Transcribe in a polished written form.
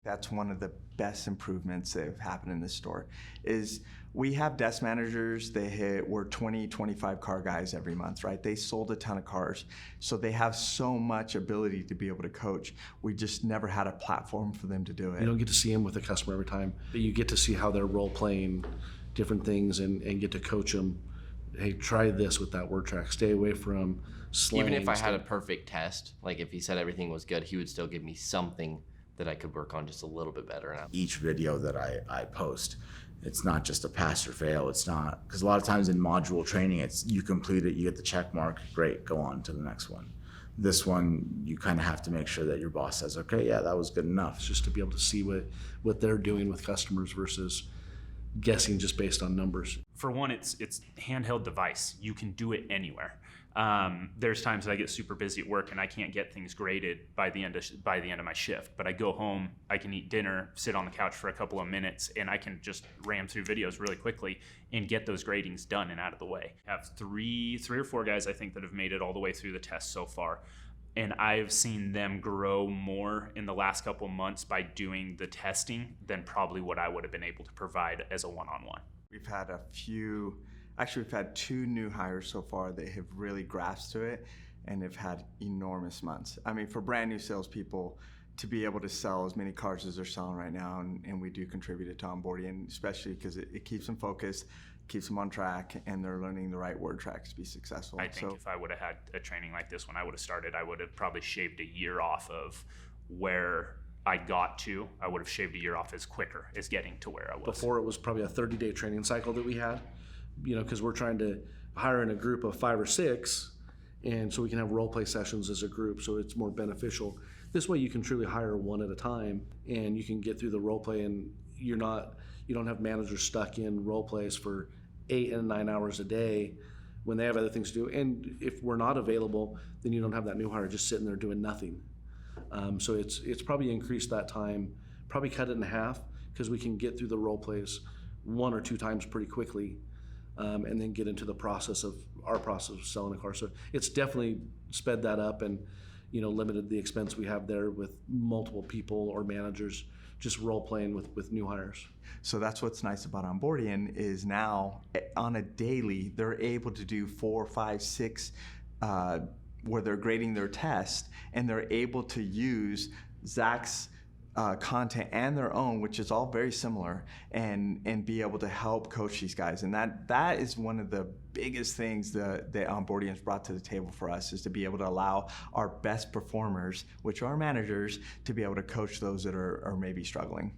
That's one of the best improvements that have happened in this store is we have desk managers. We're 20, 25 car guys every month, right? They sold a ton of cars. So they have so much ability to be able to coach. We just never had a platform for them to do it. You don't get to see them with the customer every time, but you get to see how they're role playing different things and get to coach them. Hey, try this with that word track. Stay away from slang. Even if I had a perfect test, like if he said everything was good, he would still give me something that I could work on just a little bit better. Each video that I post, it's not just a pass or fail. It's not, because a lot of times in module training, it's you complete it, you get the check mark, great, go on to the next one. This one, you kind of have to make sure that your boss says, okay, yeah, that was good enough. It's just to be able to see what they're doing with customers versus guessing just based on numbers. For one, it's handheld device. You can do it anywhere. There's times that I get super busy at work and I can't get things graded by the end of my shift. But I go home, I can eat dinner, sit on the couch for a couple of minutes, and I can just ram through videos really quickly and get those gradings done and out of the way. I have three or four guys I think that have made it all the way through the test so far. And I've seen them grow more in the last couple of months by doing the testing than probably what I would have been able to provide as a one-on-one. We've had we've had 2 new hires so far that have really grasped to it and have had enormous months. I mean, for brand new salespeople to be able to sell as many cars as they're selling right now, and we do contribute it to Onboardian, especially because it keeps them focused, keeps them on track, and they're learning the right word tracks to be successful. I think if I would have had a training like this when I would have started, I would have probably shaved a year off of where I got to. I would have shaved a year off as quicker as getting to where I was. Before it was probably a 30-day training cycle that we had, because we're trying to hire in a group of 5 or 6, and so we can have role play sessions as a group, so it's more beneficial. This way you can truly hire one at a time, and you can get through the role play, and you don't have managers stuck in role plays for 8 and 9 hours a day when they have other things to do. And if we're not available, then you don't have that new hire just sitting there doing nothing. So it's probably increased that time, probably cut it in half, because we can get through the role plays 1 or 2 times pretty quickly, and then get into the process of selling a car. So it's definitely sped that up and limited the expense we have there with multiple people or managers just role playing with new hires. So that's what's nice about Onboardian is now on a daily, they're able to do 4, 5, 6 where they're grading their test, and they're able to use Zach's content and their own, which is all very similar, and be able to help coach these guys. And that is one of the biggest things that Onboardian's brought to the table for us, is to be able to allow our best performers, which are managers, to be able to coach those that are maybe struggling.